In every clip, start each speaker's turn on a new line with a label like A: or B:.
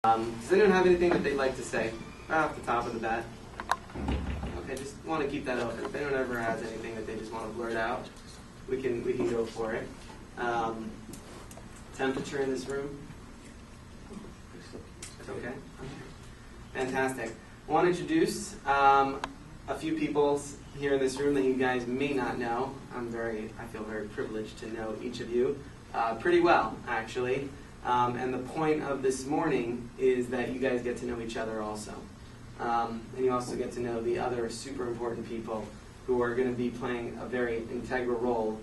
A: Does anyone have anything that they'd like to say right off the top of the bat? Okay, just want to keep that open. If anyone ever has anything that they just want to blurt out, we can go for it. Temperature in this room? It's okay? Fantastic. I want to introduce a few people here in this room that you guys may not know. I feel very privileged to know each of you pretty well, actually. And the point of this morning is that you guys get to know each other also. And you also get to know the other super important people who are going to be playing a very integral role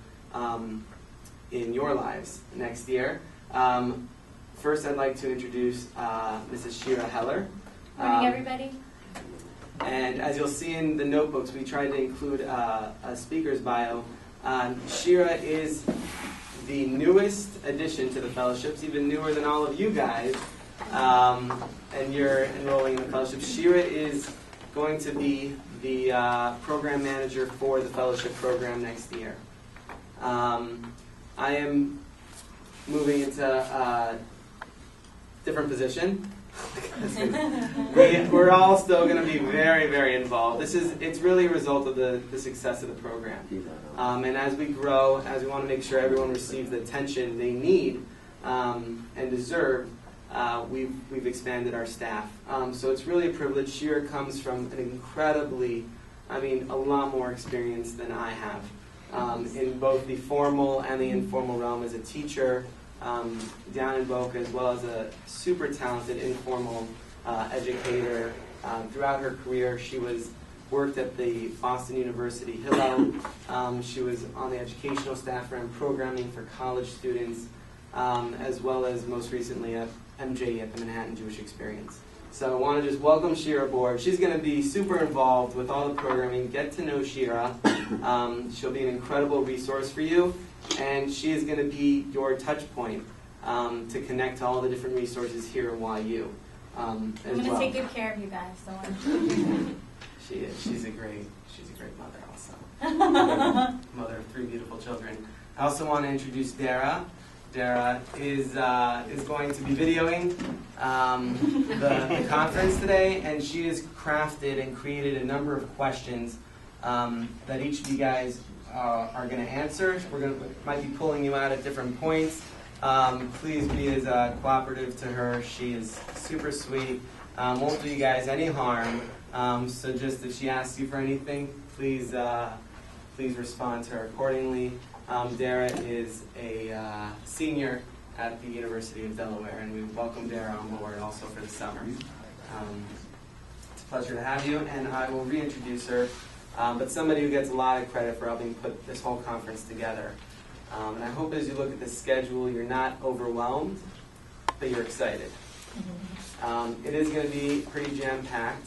A: in your lives next year. First, I'd like to introduce Mrs. Shira Heller.
B: Good morning, everybody.
A: And as you'll see in the notebooks, we tried to include a speaker's bio. Shira is the newest addition to the fellowships, even newer than all of you guys, and you're enrolling in the fellowship. Shira is going to be the program manager for the fellowship program next year. I am moving into a different position. We're all still going to be very, very involved. It's really a result of the success of the program. And as we grow, as we want to make sure everyone receives the attention they need and deserve, we've expanded our staff. So it's really a privilege. Shira comes from an a lot more experience than I have in both the formal and the informal realm as a teacher, down in Boca, as well as a super talented informal educator. Throughout her career, she worked at the Boston University Hillel. She was on the educational staff, ran programming for college students, as well as most recently at MJE at the Manhattan Jewish Experience. So I want to just welcome Shira aboard. She's going to be super involved with all the programming. Get to know Shira. She'll be an incredible resource for you. And she is going to be your touch point to connect to all the different resources here at YU.
B: I'm going to take good care of you guys. So
A: she is. She's a great mother also. Mother of 3 beautiful children. I also want to introduce Dara. Dara is going to be videoing the conference today, and she has crafted and created a number of questions that each of you guys are going to answer. Might be pulling you out at different points. Please be as cooperative to her. She is super sweet. Won't do you guys any harm. So just if she asks you for anything, please respond to her accordingly. Dara is a senior at the University of Delaware, and we welcome Dara on board also for the summer. It's a pleasure to have you, and I will reintroduce her. But somebody who gets a lot of credit for helping put this whole conference together. And I hope as you look at the schedule, you're not overwhelmed, but you're excited. It is going to be pretty jam-packed,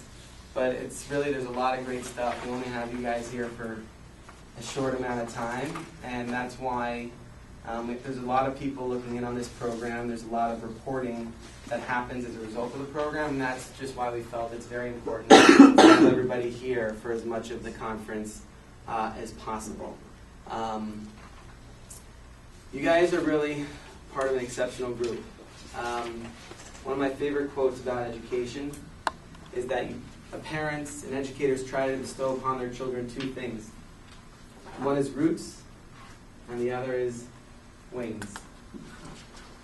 A: but there's a lot of great stuff. We only have you guys here for a short amount of time, and that's why there's a lot of people looking in on this program. There's a lot of reporting that happens as a result of the program, and that's just why we felt it's very important to have everybody here for as much of the conference as possible. You guys are really part of an exceptional group. One of my favorite quotes about education is that parents and educators try to bestow upon their children 2 things. One is roots, and the other is wings.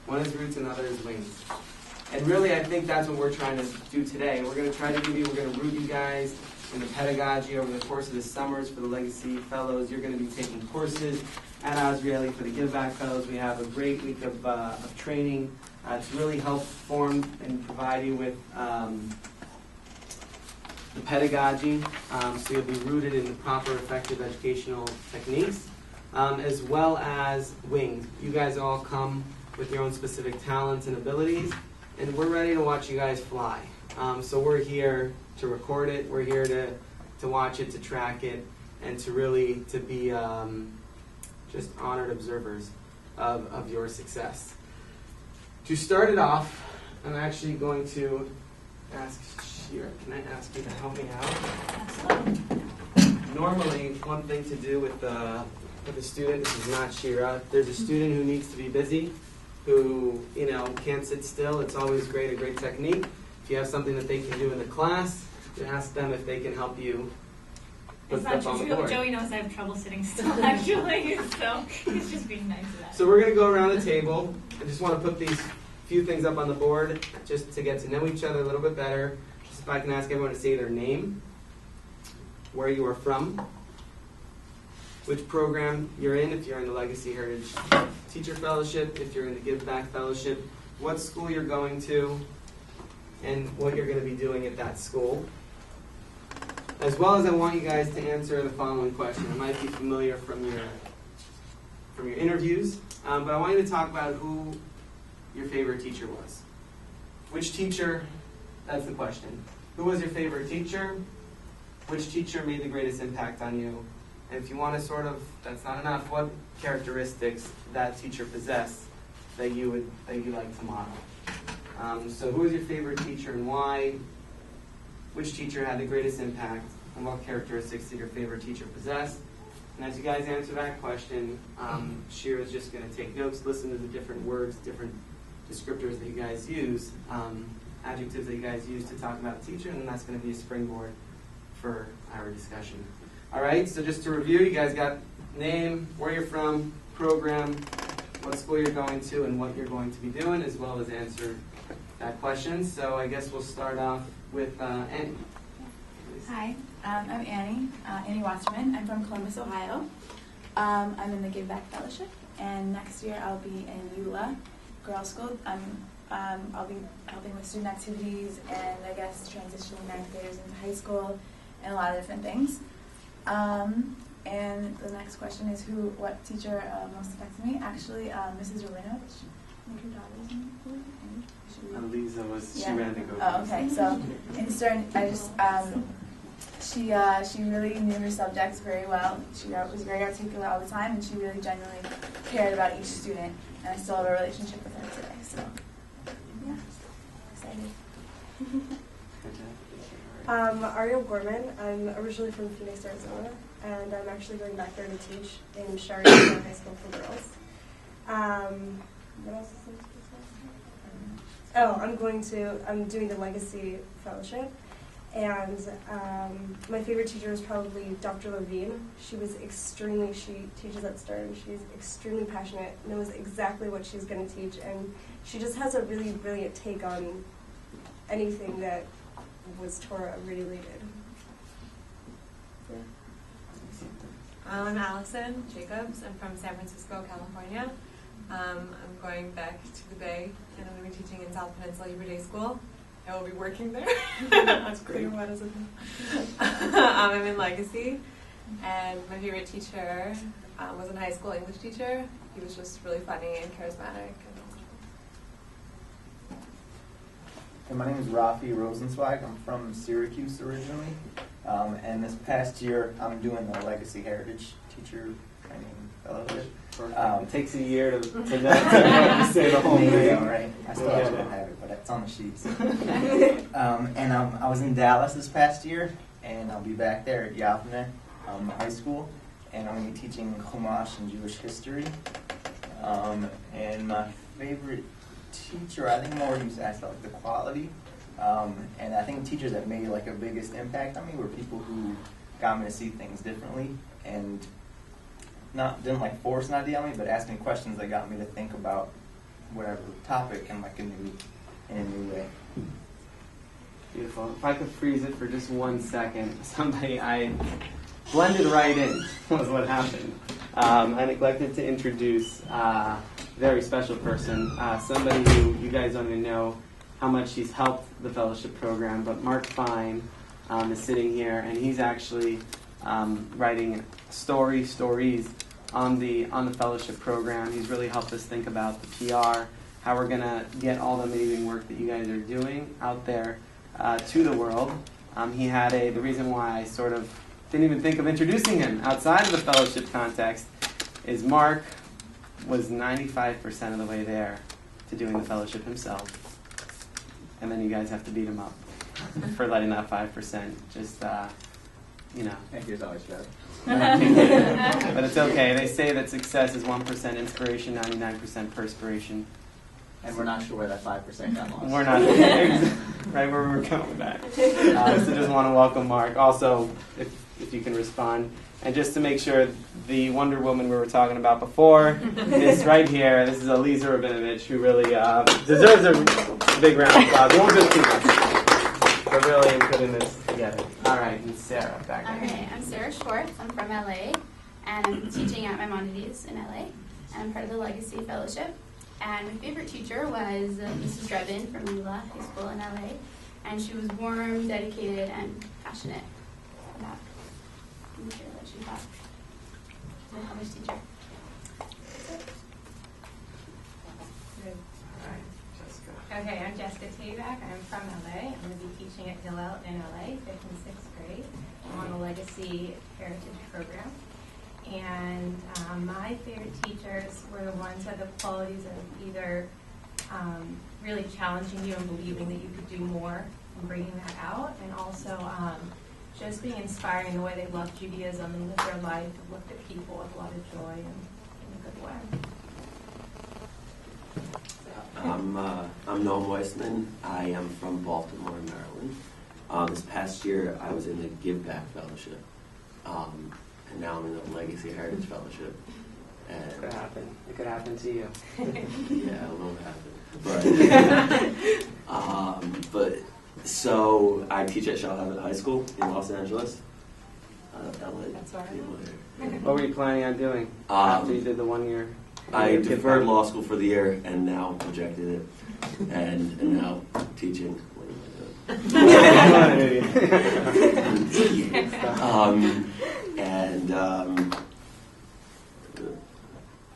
A: One is roots, and the other is wings. And really, I think that's what we're trying to do today. We're going to root you guys in the pedagogy over the course of the summers for the Legacy Fellows. You're going to be taking courses at Azrieli for the Give Back Fellows. We have a great week of training to really help form and provide you with the pedagogy, so you'll be rooted in the proper, effective educational techniques, as well as wings. You guys all come with your own specific talents and abilities, and we're ready to watch you guys fly. So we're here to record it, we're here to watch it, to track it, and to be just honored observers of your success. To start it off, I'm actually going to ask Shira, can I ask you to help me out? Normally, one thing to do with a student, this is not Shira, if there's a student who needs to be busy, who, you know, can't sit still, it's always great, a great technique. If you have something that they can do in the class, you ask them if they can help you put
B: It's not
A: stuff on the
B: true.
A: board.
B: Joey knows I have trouble sitting still, actually, so he's just being nice to that.
A: So we're going to go around the table. I just want to put these few things up on the board just to get to know each other a little bit better. Just if I can ask everyone to say their name, where you are from, which program you're in, if you're in the Legacy Heritage Teacher Fellowship, if you're in the Give Back Fellowship, what school you're going to, and what you're going to be doing at that school. As well as I want you guys to answer the following question. It might be familiar from your interviews, but I want you to talk about who your favorite teacher was. Which teacher, that's the question. Who was your favorite teacher? Which teacher made the greatest impact on you? And if you want to sort of, that's not enough, what characteristics that teacher possessed that you like to model? So who was your favorite teacher and why? Which teacher had the greatest impact? And what characteristics did your favorite teacher possess? And as you guys answer that question, Shira's just going to take notes, listen to the different words, different descriptors that you guys use, adjectives that you guys use to talk about a teacher, and then that's going to be a springboard for our discussion. All right, so just to review, you guys got name, where you're from, program, what school you're going to, and what you're going to be doing, as well as answer that question. So I guess we'll start off with Annie.
C: Hi, I'm Annie, Annie Wasserman. I'm from Columbus, Ohio. I'm in the Give Back Fellowship, and next year I'll be in EULA Girls School. I'll be helping with student activities and I guess transitioning ninth graders into high school and a lot of different things. And the next question is what teacher most affected me? Actually, Mrs. Rorinovich. I think her daughter is in the school.
A: Lisa was,
C: Yeah.
A: she ran the go.
C: Oh, okay. So in Stern, I just she really knew her subjects very well. She was very articulate all the time, and she really genuinely cared about each student. And I still have a relationship with her today. So yeah, excited.
D: Ariel Gorman. I'm originally from Phoenix, Arizona, and I'm actually going back there to teach in Shari High School for Girls. What else is there? Oh, I'm doing the Legacy Fellowship, and my favorite teacher is probably Dr. Levine. She teaches at Stern. She's extremely passionate, knows exactly what she's going to teach, and she just has a really brilliant take on anything that was Torah related. Yeah.
E: I'm Allison Jacobs. I'm from San Francisco, California. I'm going back to the Bay, and I'm going to be teaching in South Peninsula Hebrew Day School. I will be working there. That's great. I'm in Legacy, and my favorite teacher was a high school English teacher. He was just really funny and charismatic.
F: And my name is Rafi Rosenzweig. I'm from Syracuse originally, and this past year I'm doing the Legacy Heritage Teacher Training Fellowship.
A: It takes a year to say the whole name.
F: Right? I still don't have it, but it's on the sheets. And I was in Dallas this past year, and I'll be back there at Yavneh High School, and I'm going to be teaching Chumash and Jewish history. And my favorite teacher, I think more used to ask about the quality, and I think teachers that made like a biggest impact on me were people who got me to see things differently and didn't like force an idea on me, but asked me questions that got me to think about whatever topic in like in a new way.
A: Beautiful. If I could freeze it for just 1 second, I blended right in was what happened. I neglected to introduce a very special person, somebody who you guys don't even know how much he's helped the fellowship program, but Mark Fine is sitting here, and he's actually writing stories on the fellowship program. He's really helped us think about the PR, how we're going to get all the amazing work that you guys are doing out there to the world. The reason why I sort of didn't even think of introducing him outside of the fellowship context is Mark was 95% of the way there to doing the fellowship himself. And then you guys have to beat him up for letting that 5% just,
F: Thank you, always better.
A: But it's okay. They say that success is 1% inspiration, 99% perspiration.
F: And we're not sure where that 5% got lost.
A: We're not right where we're going back. So just want to welcome Mark. Also, if you can respond. And just to make sure, the Wonder Woman we were talking about before is right here. This is Aliza Rabinovich, who really deserves a big round of applause. It won't just be us for really putting this together. All right, and Sarah, back
G: All
A: there.
G: right, I'm Sarah Schwartz. I'm from LA, and I'm teaching at Maimonides in LA, and I'm part of the Legacy Fellowship. And my favorite teacher was Mrs. Drebin from Eula High School in LA, and she was warm, dedicated, and passionate about making sure that she thought she was an English teacher.
A: All right, Jessica.
H: Okay, I'm Jessica Tabak. I'm from LA. I'm going to be teaching at Hillel in LA, 5th and 6th grade. I'm on the Legacy Heritage Program. And my favorite teachers were the ones who had the qualities of either really challenging you and believing that you could do more and bringing that out, and also just being inspiring in the way they loved Judaism and lived their life and looked at people with a lot of joy and in a good way.
I: I'm Noam Weissman. I am from Baltimore, Maryland. This past year, I was in the Give Back Fellowship, and now I'm in the Legacy Heritage Fellowship.
A: It
I: And
A: could happen. It could happen to you.
I: yeah, I don't know what happened, but so I teach at Shalhavet High School in Los Angeles. LA.
E: That's all right.
A: What were you planning on doing after you did the 1 year?
I: I deferred law school for the year and now rejected it, and am now teaching. What am I doing?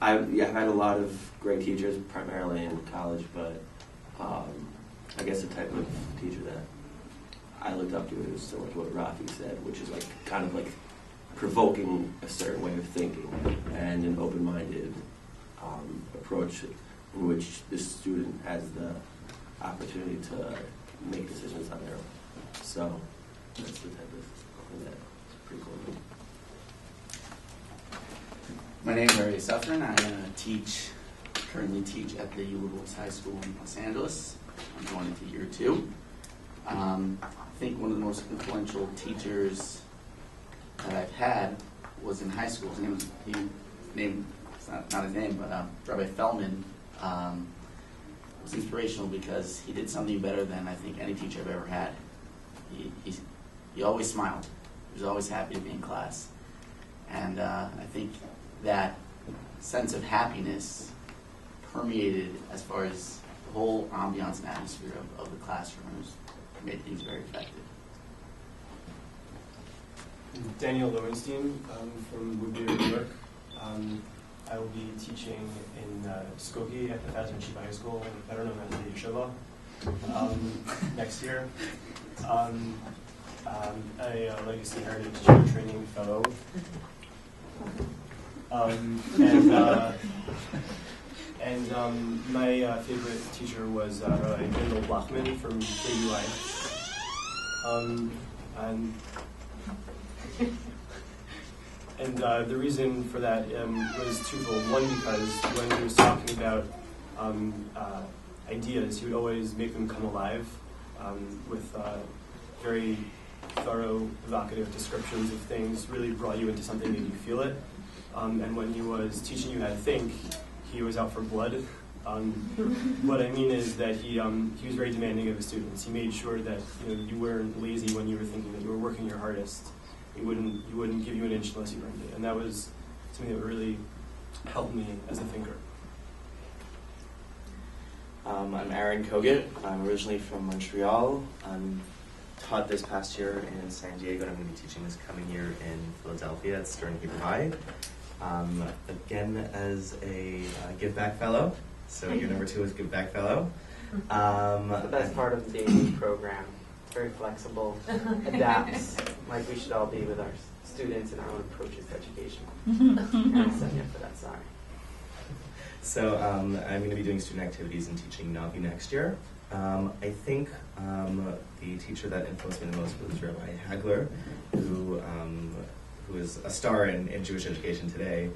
I: I've had a lot of great teachers, primarily in college, but I guess the type of teacher that I looked up to is similar to what Rafi said, which is like kind of like provoking a certain way of thinking and an open-minded approach in which the student has the opportunity to make decisions on their own. So that's the type of thing that's pretty cool.
J: My name is Ray Suffren. I currently teach at the Eula Boys High School in Los Angeles. I'm going into year 2. I think one of the most influential teachers that I've had was in high school. It's not his name, but Rabbi Feldman was inspirational because he did something better than I think any teacher I've ever had. He always smiled. He was always happy to be in class. And I think that sense of happiness permeated as far as the whole ambiance and atmosphere of the classroom. It made things very effective.
K: Daniel Lowenstein from Woodbury, New York. I will be teaching in Skokie at the Fazman Shiva High School, better known as the Yeshiva, next year. A Legacy Heritage Teacher Training Fellow. And my favorite teacher was Kendall Blachman from KUI. And the reason for that was twofold. One, because when he was talking about ideas, he would always make them come alive with very thorough, evocative descriptions of things, really brought you into something, made you feel it. And when he was teaching you how to think, he was out for blood. What I mean is that he was very demanding of his students. He made sure that you weren't lazy when you were thinking, that you were working your hardest. He wouldn't give you an inch unless you earned it. And that was something that really helped me as a thinker.
L: I'm Aaron Kogut. I'm originally from Montreal. I'm taught this past year in San Diego, and I'm going to be teaching this coming year in Philadelphia at Stern Hebrew High. Again, as a Give Back Fellow. So year number 2 is Give Back Fellow.
A: The best part of the DAD program. Very flexible, adapts, like we should all be with our students and our own approaches to education. I'm setting up for that, sorry.
L: So I'm going to be doing student activities and teaching Navi next year. I think the teacher that influenced me the most was Rabbi Hagler, who is a star in Jewish education today.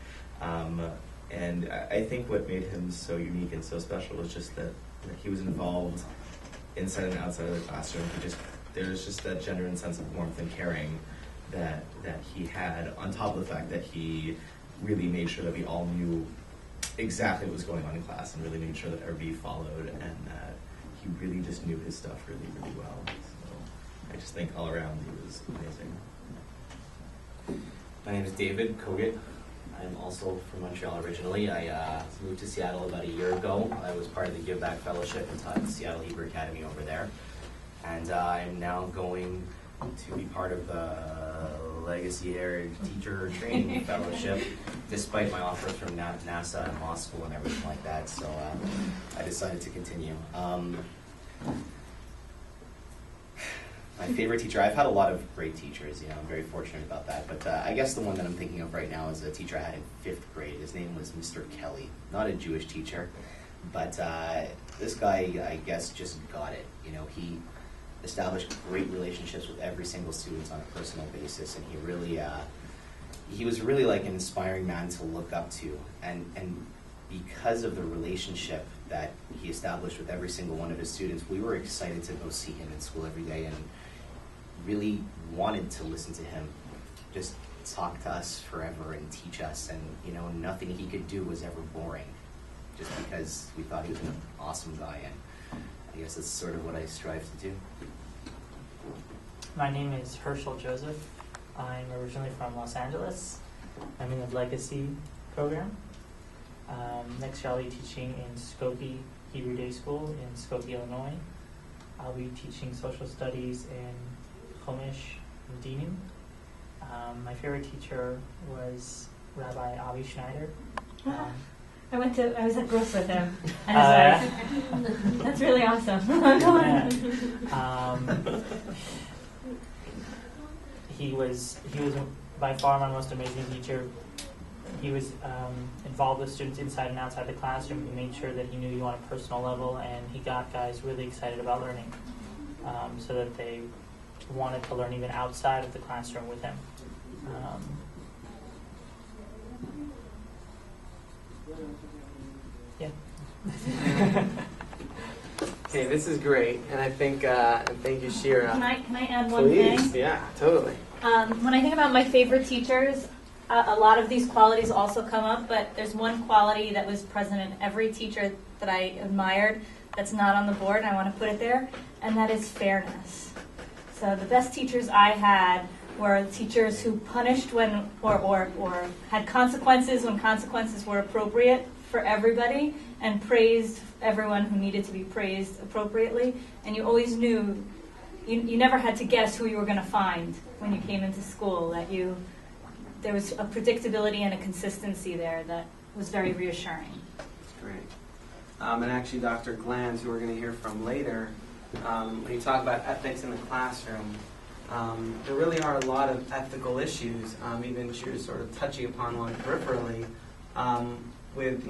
L: And I think what made him so unique and so special was just that he was involved inside and outside of the classroom. There was just that genuine sense of warmth and caring that he had, on top of the fact that he really made sure that we all knew exactly what was going on in class and really made sure that everybody followed, and that he really just knew his stuff really, really well. So I just think all around he was amazing.
M: My name is David Kogut. I'm also from Montreal originally. I moved to Seattle about a year ago. I was part of the Give Back Fellowship and taught at the Seattle Hebrew Academy over there. And I'm now going to be part of the Legacy Heritage Teacher Training Fellowship, despite my offers from NASA and law school and everything like that. So I decided to continue. My favorite teacher, I've had a lot of great teachers, I'm very fortunate about that, but I guess the one that I'm thinking of right now is a teacher I had in 5th grade. His name was Mr. Kelly, not a Jewish teacher, but this guy, I guess, just got it. He established great relationships with every single student on a personal basis, and he was really like an inspiring man to look up to, and because of the relationship that he established with every single one of his students, we were excited to go see him in school every day and really wanted to listen to him just talk to us forever and teach us, and nothing he could do was ever boring, just because we thought he was an awesome guy, and I guess that's sort of what I strive to do.
N: My name is Herschel Joseph. I'm originally from Los Angeles. I'm in the Legacy program. Next year I'll be teaching in Skokie Hebrew Day School in Skokie, Illinois. I'll be teaching social studies in Chumash and Dinim. My favorite teacher was Rabbi Avi Schneider.
B: I was at Gross with him. And I was like, that's really awesome. Go on.
N: He was by far my most amazing teacher. He was involved with students inside and outside the classroom. He made sure that he knew you on a personal level, and he got guys really excited about learning, so that they wanted to learn even outside of the classroom with him. Yeah.
A: Okay, this is great, and I think, and thank you, Shira.
B: Can I add one
A: Please.
B: thing?
A: Yeah, totally.
B: When I think about my favorite teachers, a lot of these qualities also come up, but there's one quality that was present in every teacher that I admired that's not on the board, and I want to put it there, and that is fairness. So the best teachers I had were teachers who punished when, or had consequences when consequences were appropriate for everybody, and praised everyone who needed to be praised appropriately. And you always knew, you never had to guess who you were going to find when you came into school, that there was a predictability and a consistency there that was very reassuring.
A: That's great. And actually, Dr. Glanz, who we're going to hear from later, when you talk about ethics in the classroom, there really are a lot of ethical issues, even she was sort of touching upon one peripherally, with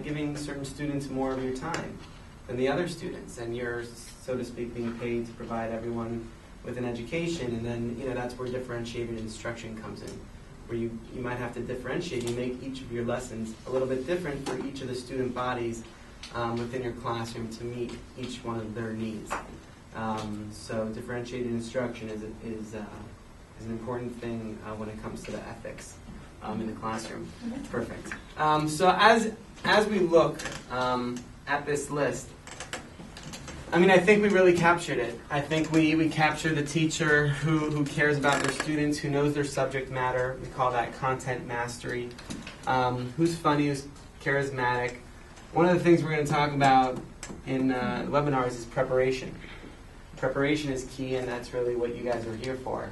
A: giving certain students more of your time than the other students, and you're, so to speak, being paid to provide everyone with an education, and then that's where differentiated instruction comes in, where you might have to differentiate. You make each of your lessons a little bit different for each of the student bodies within your classroom to meet each one of their needs. So differentiated instruction is an important thing when it comes to the ethics in the classroom. Perfect. So as we look at this list, I think we really captured it. I think we captured the teacher who cares about their students, who knows their subject matter. We call that content mastery. Who's funny, who's charismatic. One of the things we're going to talk about in webinars is preparation. Preparation is key, and that's really what you guys are here for.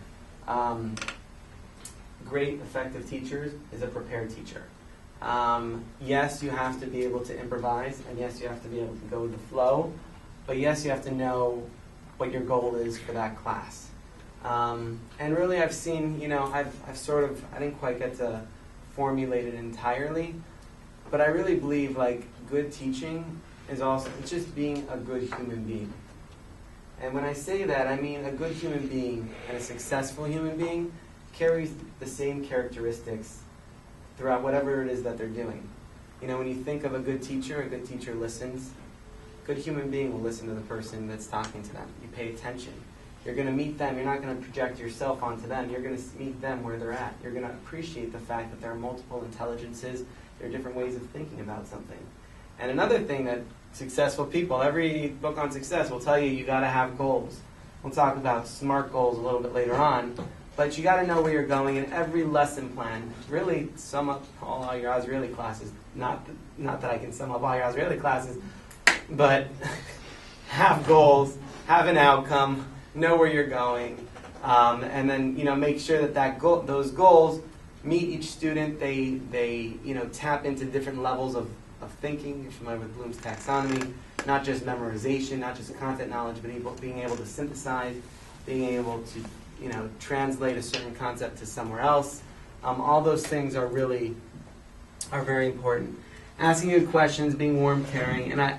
A: Great, effective teachers is a prepared teacher. Yes, you have to be able to improvise, and yes, you have to be able to go with the flow, but yes, you have to know what your goal is for that class. And really, I've seen, I've sort of, I didn't quite get to formulate it entirely, but I really believe good teaching is also just being a good human being. And when I say that, I mean a good human being and a successful human being carries the same characteristics throughout whatever it is that they're doing. You know, when you think of a good teacher listens. A good human being will listen to the person that's talking to them. You pay attention. You're going to meet them. You're not going to project yourself onto them. You're going to meet them where they're at. You're going to appreciate the fact that there are multiple intelligences. There are different ways of thinking about something. And another thing that successful people, every book on success will tell you, you got to have goals. We'll talk about SMART goals a little bit later on. But you got to know where you're going, and every lesson plan, really sum up all your Azrieli classes. Not that I can sum up all your Azrieli classes, but have goals, have an outcome, know where you're going, and then make sure that those goals meet each student. They tap into different levels of thinking. You're familiar with Bloom's taxonomy, not just memorization, not just content knowledge, but being able to synthesize, being able to translate a certain concept to somewhere else. All those things are very important. Asking good questions, being warm, caring, and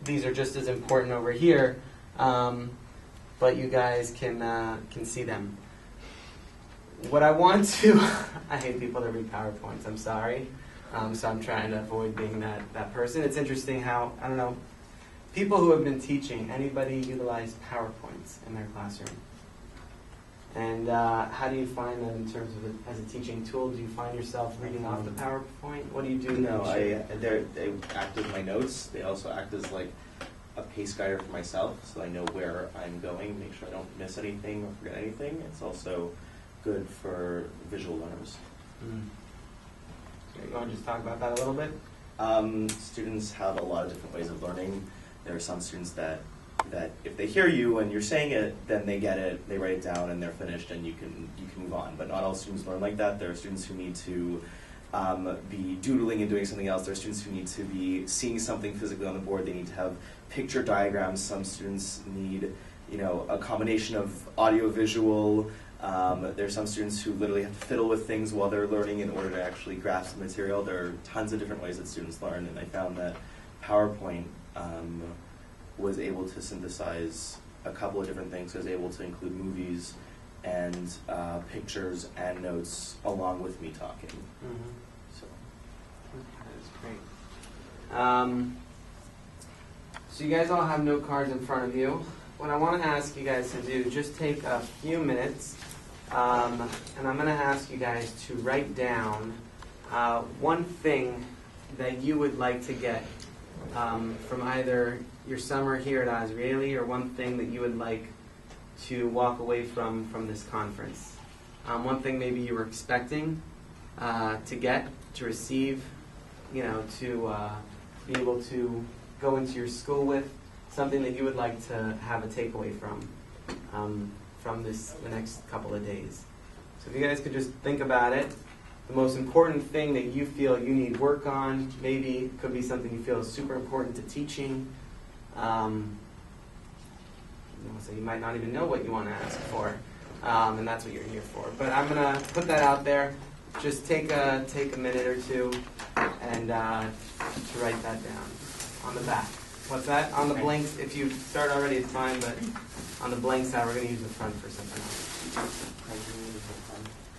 A: these are just as important over here, but you guys can see them. What I want to, I hate people that read PowerPoints, I'm sorry, so I'm trying to avoid being that person. It's interesting how, I don't know, people who have been teaching, anybody utilize PowerPoints in their classroom? And how do you find them in terms of as a teaching tool? Do you find yourself reading off the PowerPoint? What do you do?
L: No, they act as my notes. They also act as like a pace guide for myself, so I know where I'm going, make sure I don't miss anything or forget anything. It's also good for visual learners.
A: You want to just talk about that a little bit?
L: Students have a lot of different ways of learning. There are some students that if they hear you and you're saying it, then they get it, they write it down, and they're finished, and you can move on. But not all students learn like that. There are students who need to be doodling and doing something else. There are students who need to be seeing something physically on the board. They need to have picture diagrams. Some students need a combination of audio-visual. There are some students who literally have to fiddle with things while they're learning in order to actually grasp the material. There are tons of different ways that students learn, and I found that PowerPoint was able to synthesize a couple of different things. I was able to include movies and pictures and notes along with me talking. So
A: that's great. So you guys all have note cards in front of you. What I want to ask you guys to do, just take a few minutes, and I'm going to ask you guys to write down one thing that you would like to get from either your summer here at Azrieli, or one thing that you would like to walk away from this conference. One thing maybe you were expecting to get, to receive, to be able to go into your school with, something that you would like to have a takeaway from the next couple of days. So if you guys could just think about it. The most important thing that you feel you need work on, maybe it could be something you feel is super important to teaching. So you might not even know what you want to ask for, and that's what you're here for. But I'm going to put that out there. Just take a minute or two and to write that down on the back. What's that? On the blanks, if you start already, it's fine, but on the blank side, we're going to use the front for something else.